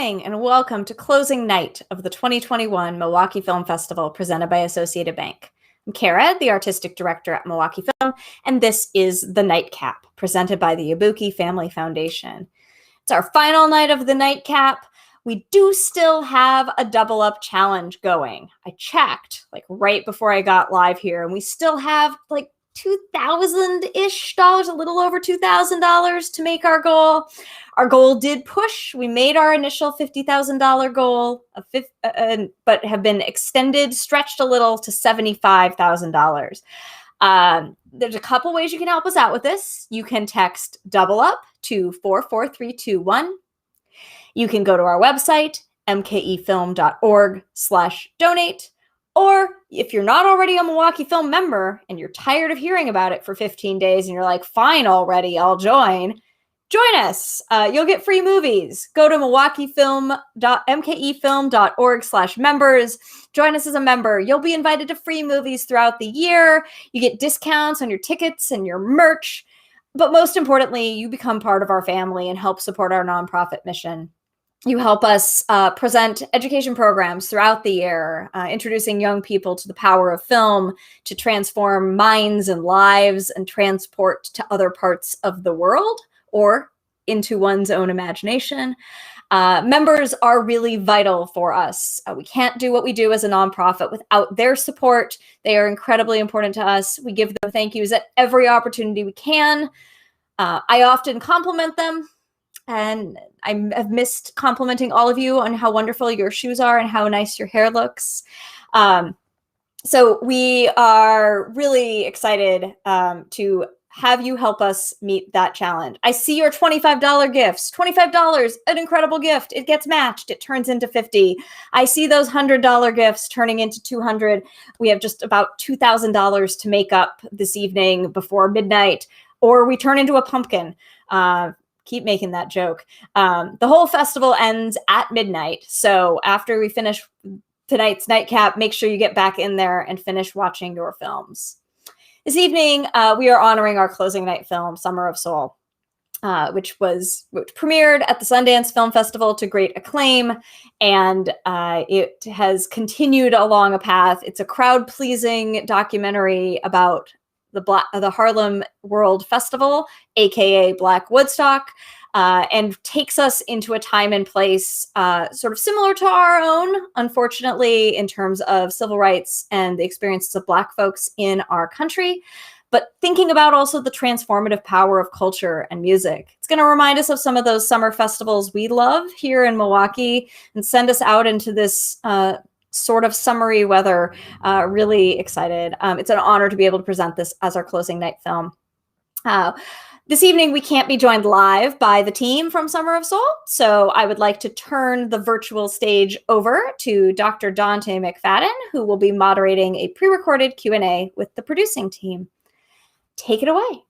morning and welcome to closing night of the 2021 Milwaukee Film Festival presented by Associated Bank. I'm Kara, the artistic director at Milwaukee Film, and this is the Nightcap presented by the Ibuki Family Foundation. It's our final night of the Nightcap. We do still have a double up challenge going. I checked right before I got live here, and we still have $2,000-ish, a little over $2,000 to make our goal. Our goal did push. We made our initial $50,000 goal, but have been stretched a little to $75,000. There's a couple ways you can help us out with this. You can text double up to 44321. You can go to our website, mkefilm.org/donate. Or if you're not already a Milwaukee Film member and you're tired of hearing about it for 15 days and you're like, fine already, I'll join us. You'll get free movies. Go to mkefilm.org/members. Join us as a member. You'll be invited to free movies throughout the year. You get discounts on your tickets and your merch. But most importantly, you become part of our family and help support our nonprofit mission. You help us present education programs throughout the year, introducing young people to the power of film to transform minds and lives and transport to other parts of the world or into one's own imagination. Members are really vital for us. We can't do what we do as a nonprofit without their support. They are incredibly important to us. We give them thank yous at every opportunity we can. I often compliment them. And I have missed complimenting all of you on how wonderful your shoes are and how nice your hair looks. So we are really excited to have you help us meet that challenge. I see your $25 gifts. $25, an incredible gift. It gets matched. It turns into $50. I see those $100 gifts turning into $200. We have just about $2,000 to make up this evening before midnight, or we turn into a pumpkin. Keep making that joke. The whole festival ends at midnight. So after we finish tonight's Nightcap, make sure you get back in there and finish watching your films. This evening, we are honoring our closing night film, Summer of Seoul, which premiered at the Sundance Film Festival to great acclaim. And it has continued along a path. It's a crowd-pleasing documentary about the Harlem World Festival, aka Black Woodstock, and takes us into a time and place sort of similar to our own, unfortunately, in terms of civil rights and the experiences of Black folks in our country, but thinking about also the transformative power of culture and music. It's going to remind us of some of those summer festivals we love here in Milwaukee and send us out into this sort of summery weather. Really excited. It's an honor to be able to present this as our closing night film. This evening, we can't be joined live by the team from Summer of Seoul, so I would like to turn the virtual stage over to Dr. Dante Mcfadden, who will be moderating a pre-recorded Q&A with the producing team. Take it away.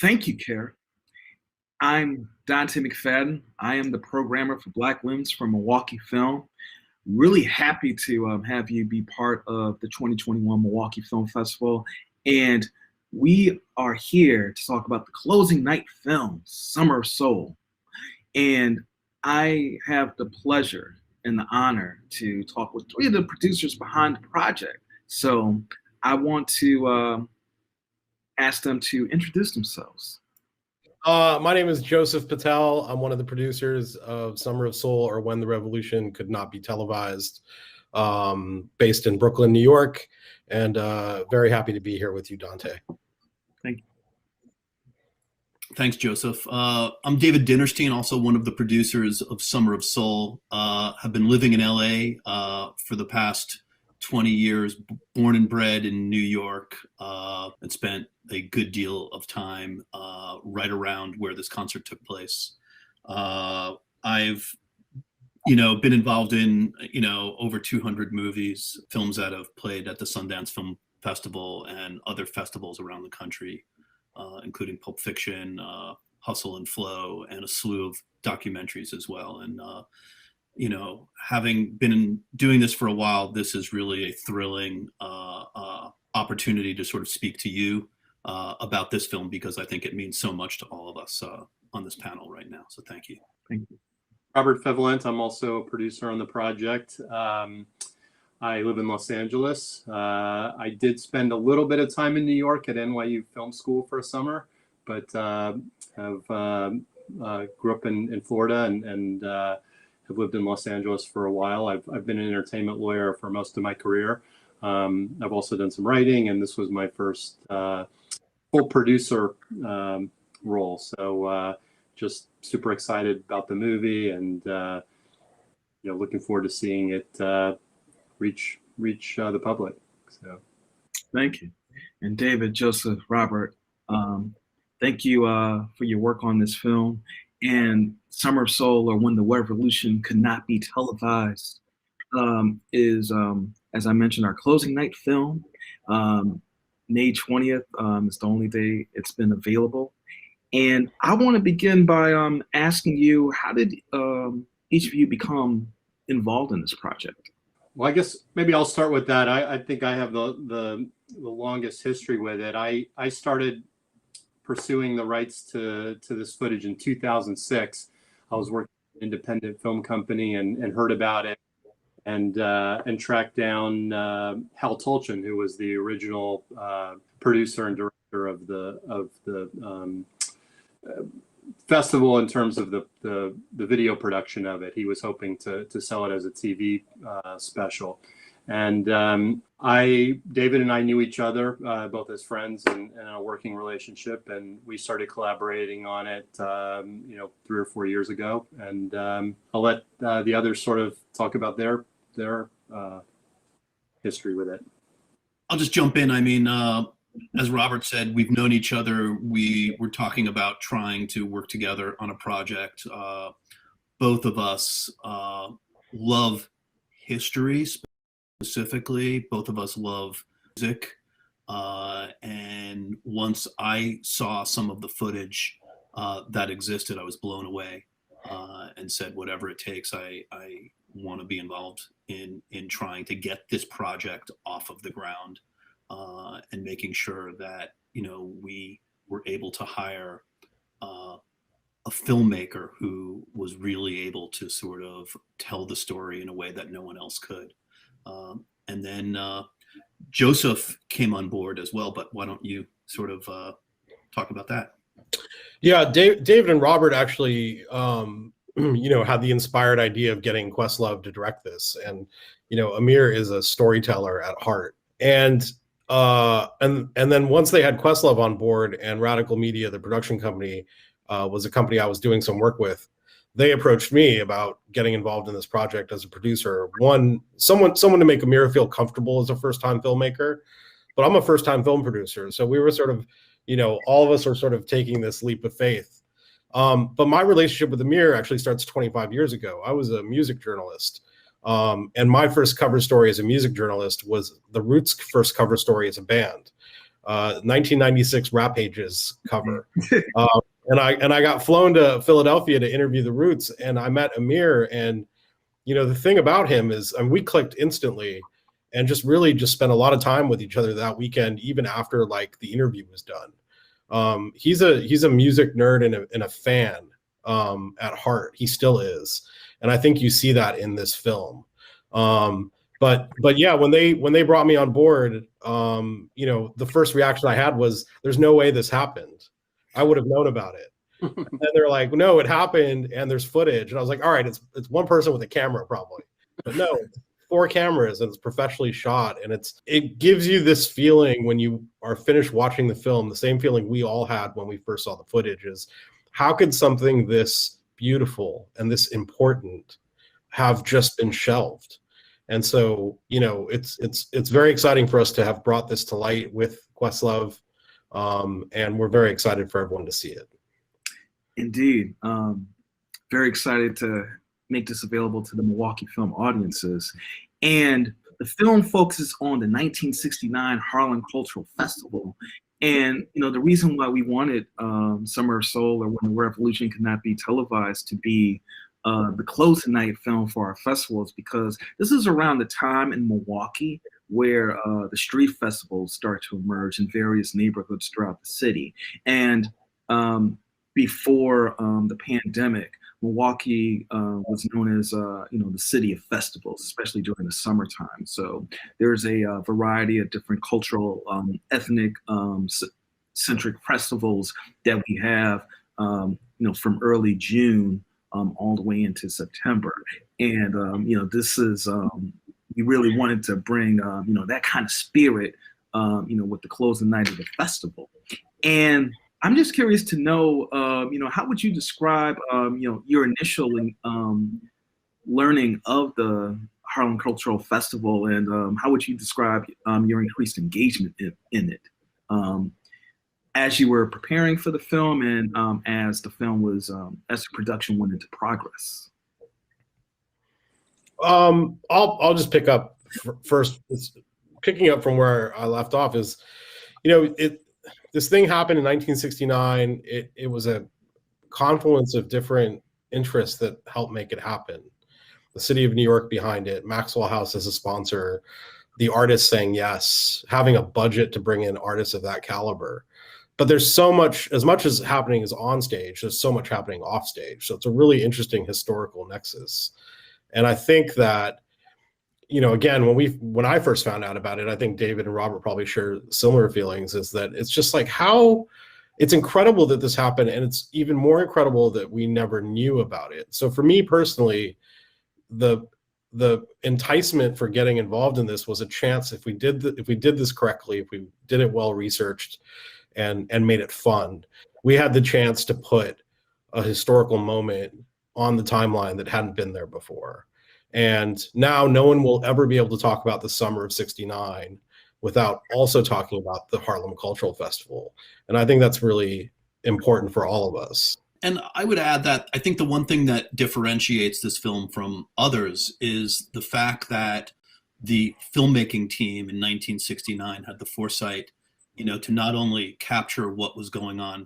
Thank you, Kara. I'm Dante Mcfadden. I am the programmer for Black Limbs from Milwaukee Film. Really happy to have you be part of the 2021 Milwaukee Film Festival. And we are here to talk about the closing night film, Summer of Soul. And I have the pleasure and the honor to talk with three of the producers behind the project. So I want to ask them to introduce themselves. My name is Joseph Patel. I'm one of the producers of Summer of Soul, or When the Revolution Could Not Be Televised, based in Brooklyn, New York, and very happy to be here with you, Dante. Thank you. Thanks, Joseph. I'm David Dinnerstein, also one of the producers of Summer of Soul. Have been living in LA for the past 20 years, born and bred in New York, and spent a good deal of time right around where this concert took place. I've, been involved in, over 200 movies, films that have played at the Sundance Film Festival and other festivals around the country, including Pulp Fiction, Hustle and Flow, and a slew of documentaries as well. And, having been doing this for a while, this is really a thrilling opportunity to sort of speak to you about this film, because I think it means so much to all of us on this panel right now. So thank you. Thank you. Robert Fevellant. I'm also a producer on the project. I live in Los Angeles. I did spend a little bit of time in New York at NYU Film School for a summer, but grew up in Florida and have lived in Los Angeles for a while. I've been an entertainment lawyer for most of my career. I've also done some writing, and this was my first full producer role. So just super excited about the movie, and looking forward to seeing it reach the public. So, thank you. And David, Joseph, Robert, thank you for your work on this film. And Summer of Soul, or When the Revolution Could Not Be Televised, is, as I mentioned, our closing night film. May 20th is the only day it's been available. And I want to begin by asking you, how did each of you become involved in this project? Well, I guess maybe I'll start with that. I think I have the longest history with it. I started pursuing the rights to this footage in 2006. I was working at an independent film company and heard about it, and tracked down Hal Tolchin, who was the original producer and director of the festival in terms of the video production of it. He was hoping to sell it as a TV special. And David and I knew each other both as friends and a working relationship, and we started collaborating on it 3 or 4 years ago. And I'll let the others sort of talk about their history with it. I'll just jump in. I mean, as Robert said, we've known each other. We were talking about trying to work together on a project. Both of us love history specifically. Both of us love music. And once I saw some of the footage that existed, I was blown away and said, whatever it takes, I want to be involved in trying to get this project off of the ground. And making sure that, we were able to hire a filmmaker who was really able to sort of tell the story in a way that no one else could. And then Joseph came on board as well, but why don't you sort of talk about that? Yeah, David and Robert actually, had the inspired idea of getting Questlove to direct this. And, Amir is a storyteller at heart. And then once they had Questlove on board, and Radical Media, the production company, was a company I was doing some work with, they approached me about getting involved in this project as a producer. Someone to make Amir feel comfortable as a first-time filmmaker, but I'm a first-time film producer. So we were sort of, all of us are sort of taking this leap of faith. But my relationship with Amir actually starts 25 years ago. I was a music journalist. And my first cover story as a music journalist was The Roots' first cover story as a band. 1996 Rap Pages cover. And I got flown to Philadelphia to interview the Roots, and I met Amir. And the thing about him is, we clicked instantly, and just spent a lot of time with each other that weekend, even after like the interview was done. He's a music nerd and a fan at heart. He still is, and I think you see that in this film. But yeah, when they brought me on board, the first reaction I had was, "There's no way this happened. I would have known about it." And they're like, "No, it happened, and there's footage." And I was like, "All right, it's one person with a camera probably, but no, it's 4 cameras, and it's professionally shot." And it gives you this feeling when you are finished watching the film, the same feeling we all had when we first saw the footage, is how could something this beautiful and this important have just been shelved? And so, it's very exciting for us to have brought this to light with Questlove, and we're very excited for everyone to see it. Indeed. Very excited to make this available to the Milwaukee film audiences. And the film focuses on the 1969 Harlem Cultural Festival. And, the reason why we wanted Summer of Soul, or When the Revolution Could Not Be Televised, to be the closing night film for our festival is because this is around the time in Milwaukee where the street festivals start to emerge in various neighborhoods throughout the city. And before the pandemic, Milwaukee was known as the city of festivals, especially during the summertime. So there's a variety of different cultural, ethnic centric festivals that we have, from early June all the way into September. And this is we really wanted to bring that kind of spirit, with the closing night of the festival. And I'm just curious to know, how would you describe, your initial learning of the Harlem Cultural Festival, and how would you describe your increased engagement in it as you were preparing for the film, and as the film was, as the production went into progress? I'll just pick up first. Picking up from where I left off is, this thing happened in 1969. It was a confluence of different interests that helped make it happen. The city of New York behind it, Maxwell House as a sponsor, the artists saying yes, having a budget to bring in artists of that caliber. But there's so much, as much as happening is on stage, there's so much happening off stage. So it's a really interesting historical nexus. And I think that, again, when I first found out about it, I think David and Robert probably share similar feelings, is that it's just like, it's incredible that this happened, and it's even more incredible that we never knew about it. So for me personally, the enticement for getting involved in this was a chance, if we did this correctly, if we did it well researched and made it fun, we had the chance to put a historical moment on the timeline that hadn't been there before. And now no one will ever be able to talk about the summer of '69 without also talking about the Harlem Cultural Festival. And I think that's really important for all of us. And I would add that I think the one thing that differentiates this film from others is the fact that the filmmaking team in 1969 had the foresight, to not only capture what was going on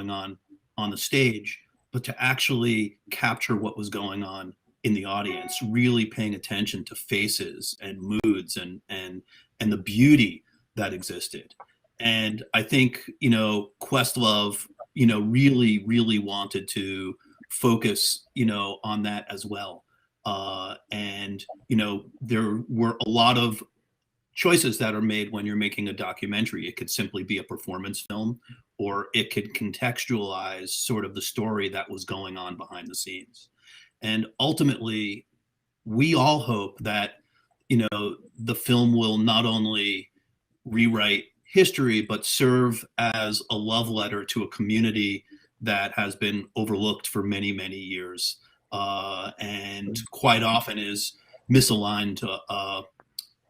the stage, but to actually capture what was going on in the audience, really paying attention to faces and moods and the beauty that existed. And I think, Questlove, really, really wanted to focus, on that as well. And there were a lot of choices that are made when you're making a documentary. It could simply be a performance film, or it could contextualize sort of the story that was going on behind the scenes. And ultimately, we all hope that, the film will not only rewrite history, but serve as a love letter to a community that has been overlooked for many, many years, and quite often is misaligned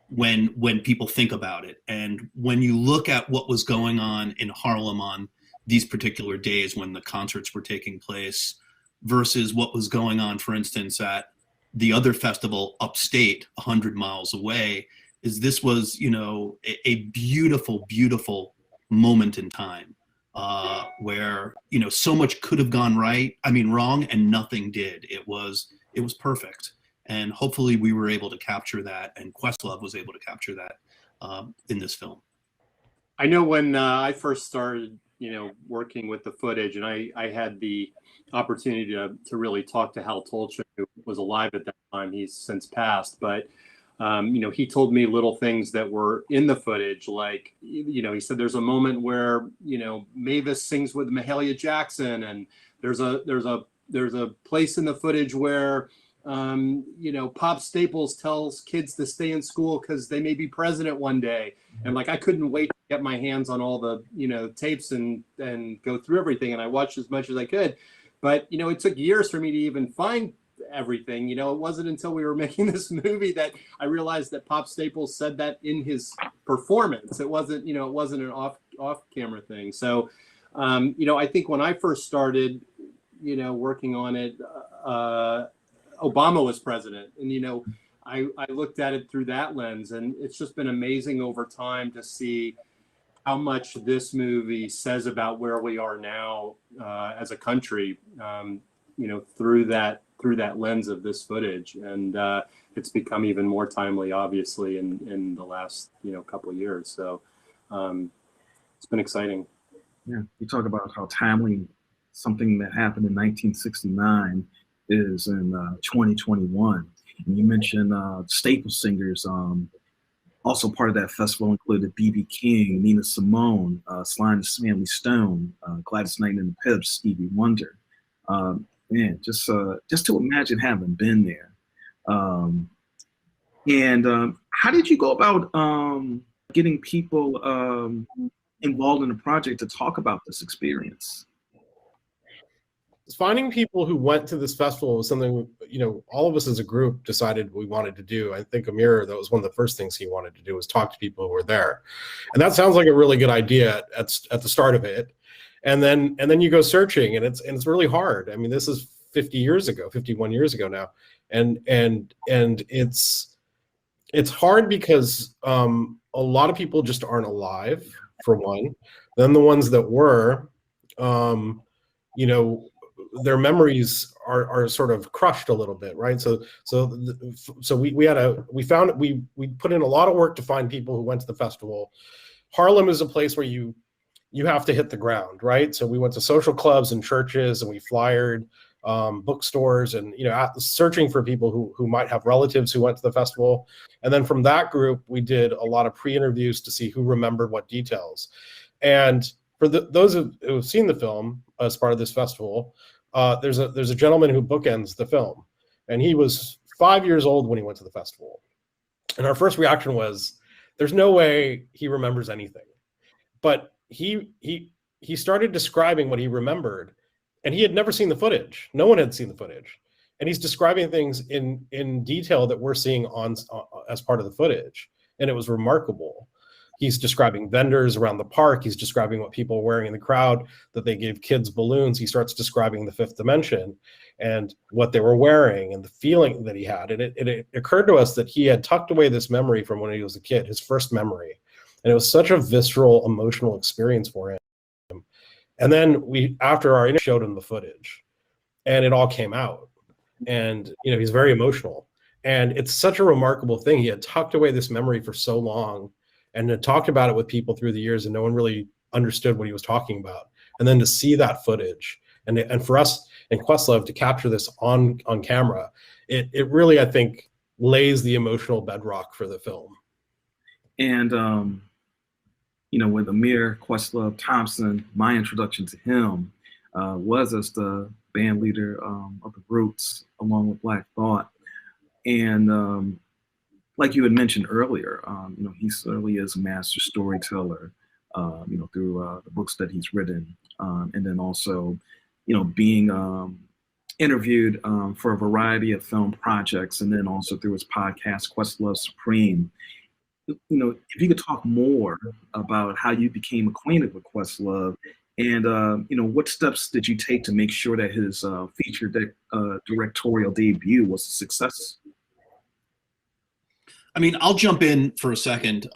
when people think about it. And when you look at what was going on in Harlem on these particular days when the concerts were taking place versus what was going on, for instance, at the other festival upstate 100 miles away, is this was, a beautiful, beautiful moment in time where, you know, so much could have gone wrong, and nothing did. It was perfect. And hopefully we were able to capture that, and Questlove was able to capture that in this film. I know when I first started, you know, working with the footage, and I had the opportunity to really talk to Hal Tolchin, who was alive at that time. He's since passed, but you know, he told me little things that were in the footage, like, you know, he said there's a moment where, you know, Mavis sings with Mahalia Jackson, and there's a place in the footage where you know, Pop Staples tells kids to stay in school because they may be president one day. And like, I couldn't wait to get my hands on all the, you know, tapes and go through everything. And I watched as much as I could. But, you know, it took years for me to even find everything. You know, it wasn't until we were making this movie that I realized that Pop Staples said that in his performance. It wasn't, you know, it wasn't an off camera thing. So, you know, I think when I first started, you know, working on it, Obama was president, and you know, I looked at it through that lens, and it's just been amazing over time to see how much this movie says about where we are now as a country, you know, through that lens of this footage, and it's become even more timely, obviously, in the last, you know, couple of years. So it's been exciting. Yeah, you talk about how timely something that happened in 1969 is in 2021. And you mentioned staple singers. Also part of that festival included B.B. King, Nina Simone, Sly and the Family Stone, Gladys Knight and the Pips, Stevie Wonder. Man, just to imagine having been there. And how did you go about getting people involved in the project to talk about this experience? Finding people who went to this festival was something, you know, all of us as a group decided we wanted to do. I think Amir, that was one of the first things he wanted to do, was talk to people who were there. And that sounds like a really good idea at the start of it. And then you go searching, and it's really hard. I mean, this is 51 years ago now. And it's hard because a lot of people just aren't alive, for one. Then the ones that were, you know, their memories are sort of crushed a little bit, right? So we put in a lot of work to find people who went to the festival. Harlem is a place where you have to hit the ground, right? So we went to social clubs and churches, and we flyered bookstores, and, you know, searching for people who might have relatives who went to the festival. And then from that group, we did a lot of pre-interviews to see who remembered what details. And for those who have seen the film as part of this festival, there's a gentleman who bookends the film, and he was 5 years old when he went to the festival. And our first reaction was, there's no way he remembers anything. But he started describing what he remembered, and he had never seen the footage. No one had seen the footage. And he's describing things in detail that we're seeing as part of the footage. And it was remarkable. He's describing vendors around the park. He's describing what people were wearing in the crowd, that they gave kids balloons. He starts describing the fifth dimension and what they were wearing and the feeling that he had. And it occurred to us that he had tucked away this memory from when he was a kid, his first memory. And it was such a visceral, emotional experience for him. And then after our interview, showed him the footage, and it all came out. And, you know, he's very emotional. And it's such a remarkable thing. He had tucked away this memory for so long, and had talked about it with people through the years, and no one really understood what he was talking about. And then to see that footage, and for us in Questlove to capture this on camera, it really, I think, lays the emotional bedrock for the film. And you know, with Amir Questlove Thompson, my introduction to him was as the band leader of the Roots, along with Black Thought. And like you had mentioned earlier, you know, he certainly is a master storyteller, you know, through the books that he's written. And then also, you know, being interviewed for a variety of film projects, and then also through his podcast, Questlove Supreme. You know, if you could talk more about how you became acquainted with Questlove, and you know, what steps did you take to make sure that his feature directorial debut was a success? I mean, I'll jump in for a second.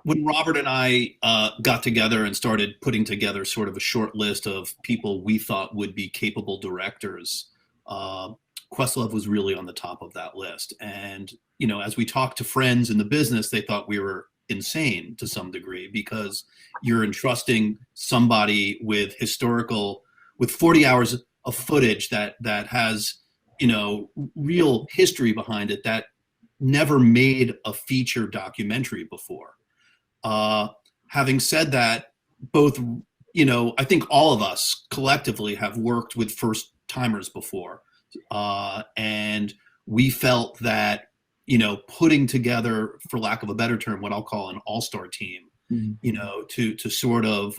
when Robert and I got together and started putting together sort of a short list of people we thought would be capable directors, Questlove was really on the top of that list. And, you know, as we talked to friends in the business, they thought we were insane to some degree, because you're entrusting somebody with 40 hours of footage that has, you know, real history behind it, that never made a feature documentary before. Having said that, both, you know, I think all of us collectively have worked with first timers before. And we felt that, you know, putting together, for lack of a better term, what I'll call an all-star team, you know, to sort of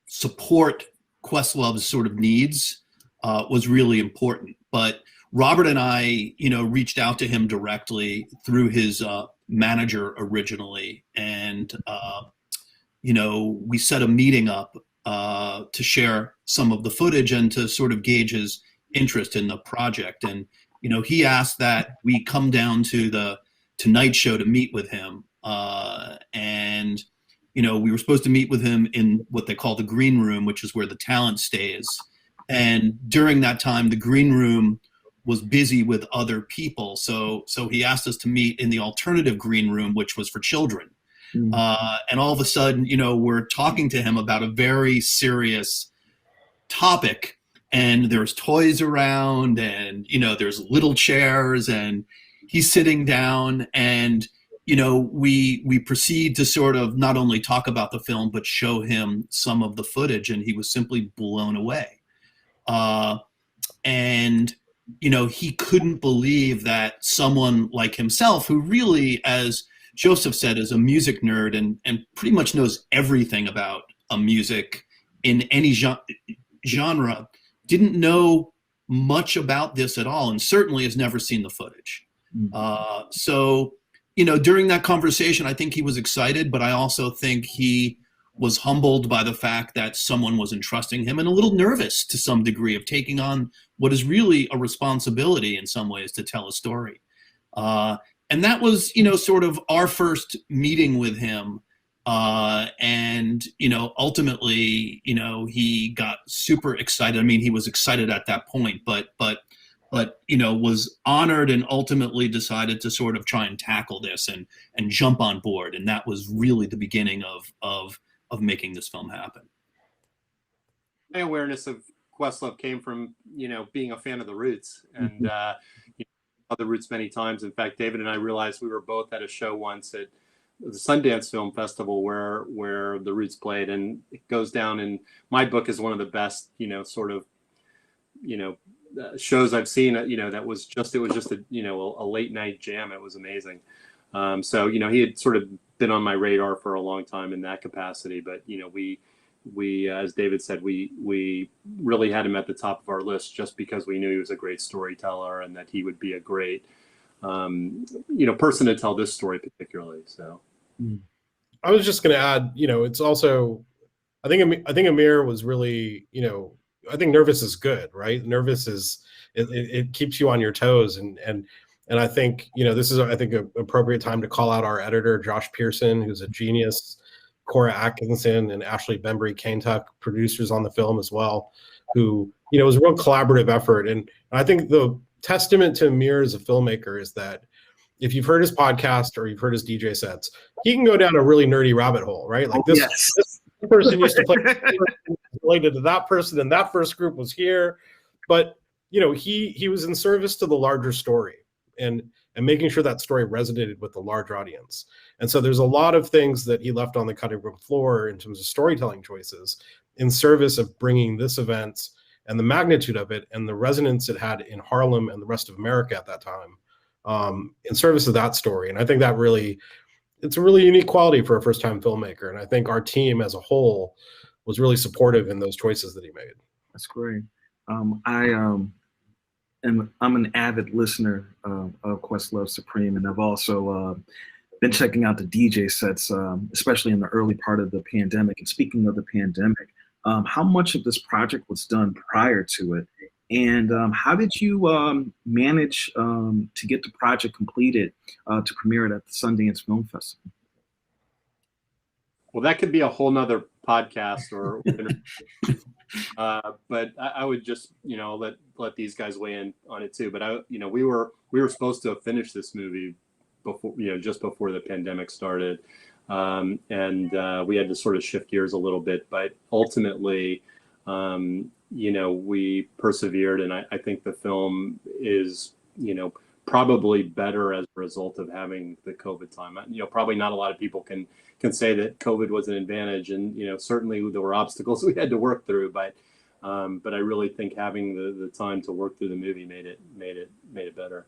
support Questlove's sort of needs was really important. But Robert and I, you know, reached out to him directly through his manager originally. And, you know, we set a meeting up to share some of the footage and to sort of gauge his interest in the project. And, you know, he asked that we come down to the Tonight Show to meet with him. And, you know, we were supposed to meet with him in what they call the green room, which is where the talent stays. And during that time, the green room was busy with other people. So he asked us to meet in the alternative green room, which was for children. And all of a sudden, you know, we're talking to him about a very serious topic, and there's toys around, and, you know, there's little chairs, and he's sitting down, and, you know, we proceed to sort of not only talk about the film, but show him some of the footage, and he was simply blown away. And, you know, he couldn't believe that someone like himself, who really, as Joseph said, is a music nerd and pretty much knows everything about a music in any genre, didn't know much about this at all, and certainly has never seen the footage. So, you know, during that conversation, I think he was excited, but I also think he was humbled by the fact that someone was entrusting him, and a little nervous to some degree of taking on what is really a responsibility in some ways to tell a story. And that was, you know, sort of our first meeting with him. And, you know, ultimately, you know, he got super excited. I mean, he was excited at that point, but, you know, was honored and ultimately decided to sort of try and tackle this and jump on board. And that was really the beginning of making this film happen. My awareness of Questlove came from, you know, being a fan of the Roots, and you know, the Roots many times. In fact, David and I realized we were both at a show once at the Sundance Film Festival where the Roots played, and it goes down in my book as one of the best, you know, sort of, you know, shows I've seen. You know, it was just a, you know, a late night jam. It was amazing. So, you know, he had sort of been on my radar for a long time in that capacity, but, you know, we as David said, we really had him at the top of our list just because we knew he was a great storyteller and that he would be a great, you know, person to tell this story particularly. So I was just going to add, you know, it's also, I think Amir was really, you know, I think nervous is good, right? Nervous is, it keeps you on your toes. And I think, you know, this is, I think, an appropriate time to call out our editor, Josh Pearson, who's a genius, Cora Atkinson and Ashley Bembry Kaintuck, producers on the film as well, who, you know, it was a real collaborative effort. And I think the testament to Amir as a filmmaker is that if you've heard his podcast or you've heard his DJ sets, he can go down a really nerdy rabbit hole, right? Like this person used to play related to that person, and that first group was here. But, you know, he was in service to the larger story and making sure that story resonated with the larger audience. And so there's a lot of things that he left on the cutting room floor in terms of storytelling choices in service of bringing this event and the magnitude of it and the resonance it had in Harlem and the rest of America at that time, in service of that story. And I think that really, it's a really unique quality for a first-time filmmaker. And I think our team as a whole was really supportive in those choices that he made. That's great. I'm an avid listener of Questlove Supreme, and I've also been checking out the DJ sets, especially in the early part of the pandemic. And speaking of the pandemic, how much of this project was done prior to it? And how did you manage to get the project completed to premiere it at the Sundance Film Festival? Well, that could be a whole nother podcast or but I would just, let these guys weigh in on it too. But we were supposed to have finished this movie before, just before the pandemic started. And we had to sort of shift gears a little bit, but ultimately, we persevered, and I think the film is, probably better as a result of having the COVID time. Probably not a lot of people can say that COVID was an advantage, and certainly there were obstacles we had to work through, but I really think having the time to work through the movie made it better.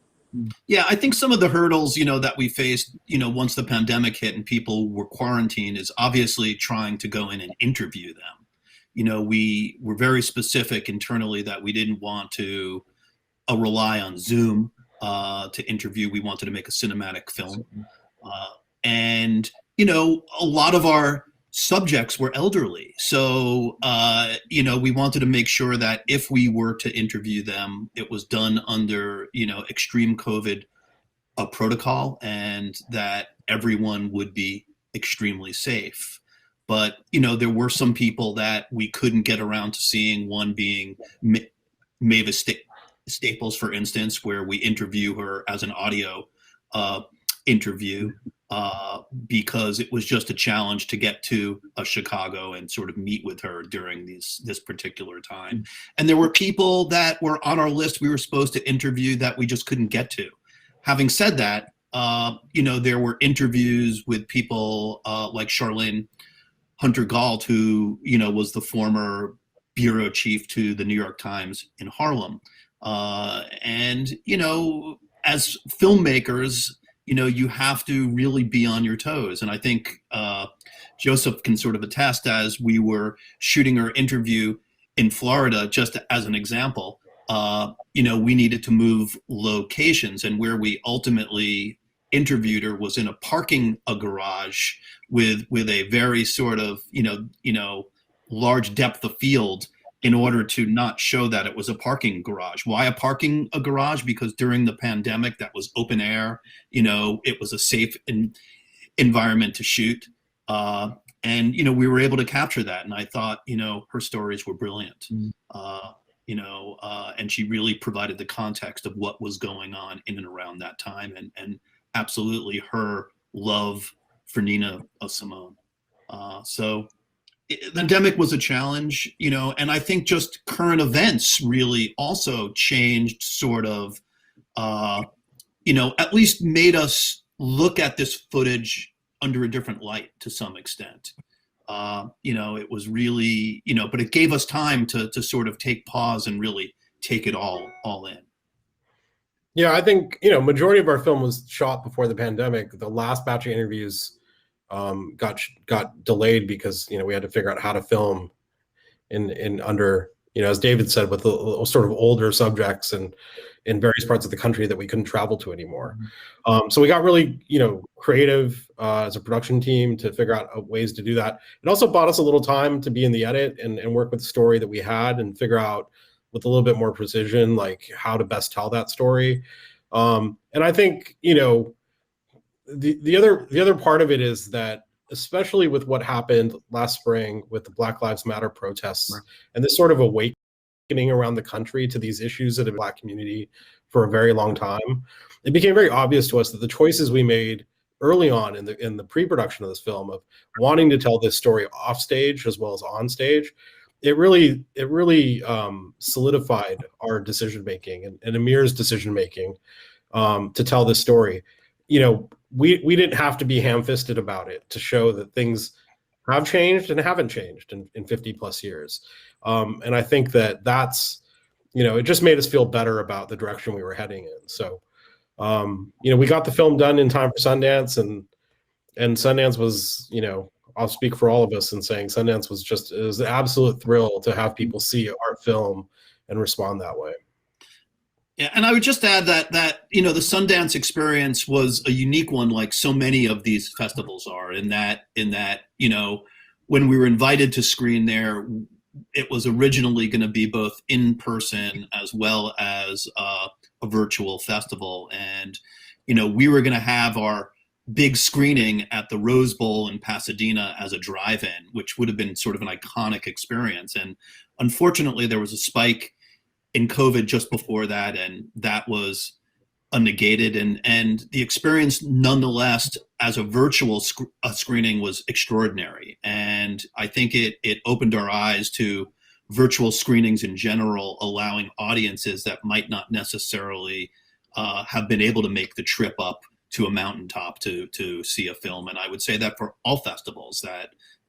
Yeah, I think some of the hurdles, that we faced, once the pandemic hit and people were quarantined, is obviously trying to go in and interview them. We were very specific internally that we didn't want to rely on Zoom to interview. We wanted to make a cinematic film. And, a lot of our subjects were elderly. So, we wanted to make sure that if we were to interview them, it was done under, extreme COVID protocol, and that everyone would be extremely safe. But, there were some people that we couldn't get around to seeing, one being Mavis Staples, for instance, where we interview her as an audio interview because it was just a challenge to get to Chicago and sort of meet with her during this particular time. And there were people that were on our list we were supposed to interview that we just couldn't get to. Having said that, there were interviews with people like Charlene Hunter-Gault, who, was the former bureau chief to the New York Times in Harlem. And, as filmmakers, you have to really be on your toes. And I think Joseph can sort of attest, as we were shooting our interview in Florida, just as an example, we needed to move locations. And where we ultimately interviewed her was in a garage with a very sort of, large depth of field, in order to not show that it was a parking garage. Why a garage? Because during the pandemic, that was open air. It was a safe environment to shoot. And, we were able to capture that. And I thought, her stories were brilliant. And she really provided the context of what was going on in and around that time. And absolutely her love for Nina Simone. So the pandemic was a challenge, and I think just current events really also changed sort of, at least made us look at this footage under a different light to some extent. It was really, but it gave us time to sort of take pause and really take it all in. Yeah, I think, majority of our film was shot before the pandemic. The last batch of interviews got delayed because we had to figure out how to film in under, as David said, with the sort of older subjects and in various parts of the country that we couldn't travel to anymore. So we got really creative as a production team to figure out ways to do that. It also bought us a little time to be in the edit and work with the story that we had and figure out with a little bit more precision like how to best tell that story. And I think the other part of it is that, especially with what happened last spring with the Black Lives Matter protests, right, and this sort of awakening around the country to these issues in the Black community for a very long time, it became very obvious to us that the choices we made early on in the pre-production of this film of wanting to tell this story off stage as well as on stage, it really solidified our decision making and Amir's decision making to tell this story. We didn't have to be ham-fisted about it to show that things have changed and haven't changed in 50 plus years. And I think that's, it just made us feel better about the direction we were heading in. So, we got the film done in time for Sundance, and Sundance was, I'll speak for all of us in saying Sundance it was an absolute thrill to have people see our film and respond that way. Yeah, and I would just add that the Sundance experience was a unique one, like so many of these festivals are. In that when we were invited to screen there, it was originally going to be both in person as well as a virtual festival, and we were going to have our big screening at the Rose Bowl in Pasadena as a drive-in, which would have been sort of an iconic experience. And unfortunately, there was a spike in COVID just before that, and that was negated. And the experience, nonetheless, as a virtual screening, was extraordinary. And I think it opened our eyes to virtual screenings in general, allowing audiences that might not necessarily have been able to make the trip up to a mountaintop to see a film. And I would say that for all festivals,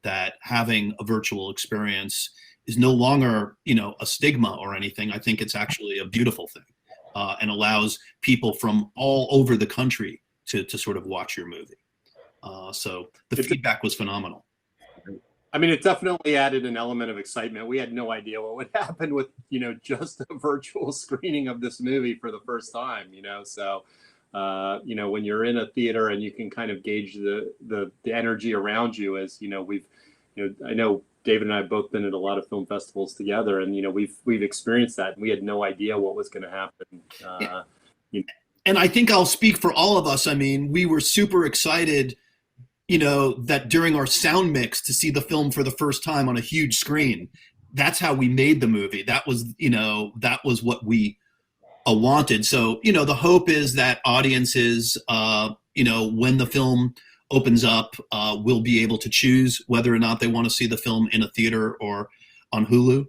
that having a virtual experience is no longer, a stigma or anything. I think it's actually a beautiful thing, and allows people from all over the country to sort of watch your movie. So the feedback was phenomenal. I mean, it definitely added an element of excitement. We had no idea what would happen with, just a virtual screening of this movie for the first time, so when you're in a theater and you can kind of gauge the energy around you, as I know David and I have both been at a lot of film festivals together, and we've experienced that, and we had no idea what was going to happen. And I think I'll speak for all of us. I mean, we were super excited, that during our sound mix to see the film for the first time on a huge screen. That's how we made the movie. That was what we wanted. So, the hope is that audiences, when the film opens up, will be able to choose whether or not they want to see the film in a theater or on Hulu.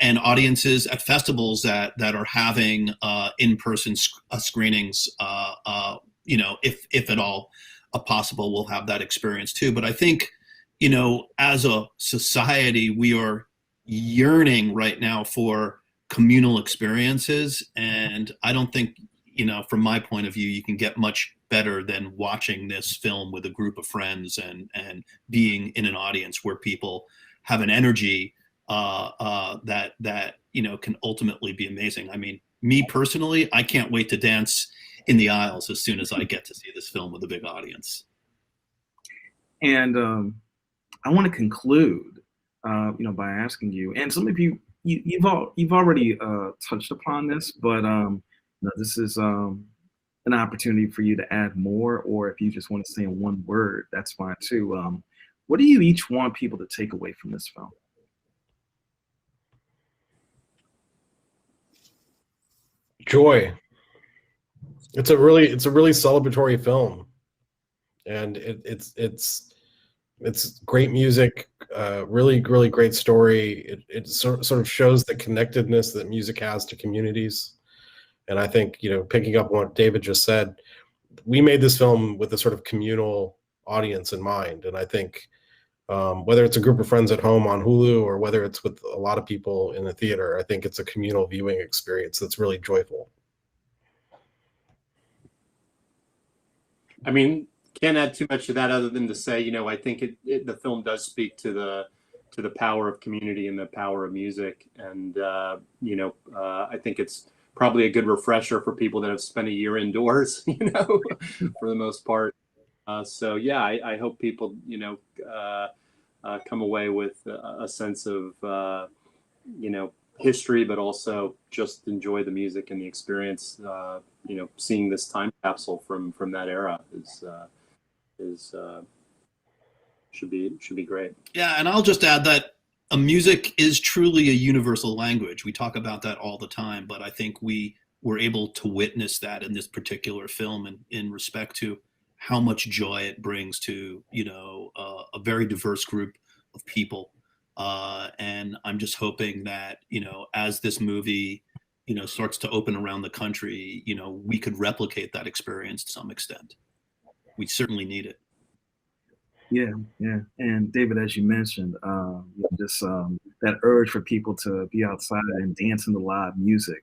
And audiences at festivals that are having in-person screenings, if at all possible, will have that experience too. But I think, as a society, we are yearning right now for communal experiences. And I don't think, from my point of view, you can get much better than watching this film with a group of friends and being in an audience where people have an energy that can ultimately be amazing. I mean, me personally, I can't wait to dance in the aisles as soon as I get to see this film with a big audience. And I want to conclude, by asking you, and some of you've already touched upon this, but this is an opportunity for you to add more, or if you just want to say in one word, that's fine too. What do you each want people to take away from this film? Joy. It's a really celebratory film, and it's great music, really great story. It sort of shows the connectedness that music has to communities. And I think, picking up on what David just said, we made this film with a sort of communal audience in mind. And I think whether it's a group of friends at home on Hulu or whether it's with a lot of people in the theater, I think it's a communal viewing experience that's really joyful. I mean, can't add too much to that other than to say, I think the film does speak to the power of community and the power of music. And, I think it's probably a good refresher for people that have spent a year indoors, for the most part. So yeah, I hope people, come away with a sense of, history, but also just enjoy the music and the experience. Seeing this time capsule from that era should be great. Yeah, and I'll just add that music is truly a universal language. We talk about that all the time, but I think we were able to witness that in this particular film, and in respect to how much joy it brings to a very diverse group of people. And I'm just hoping that as this movie starts to open around the country, we could replicate that experience to some extent. We certainly need it. Yeah. And David, as you mentioned, just that urge for people to be outside and dance in the live music,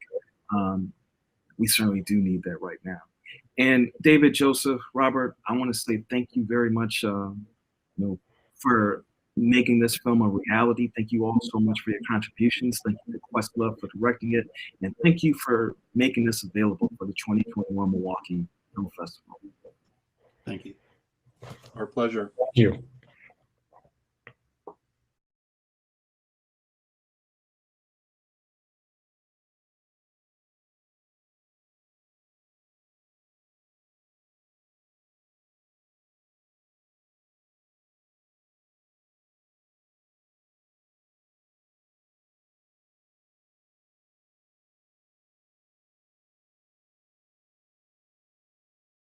we certainly do need that right now. And David, Joseph, Robert, I want to say thank you very much, for making this film a reality. Thank you all so much for your contributions. Thank you to Questlove for directing it, and thank you for making this available for the 2021 Milwaukee Film Festival. Thank you. Our pleasure. Thank you.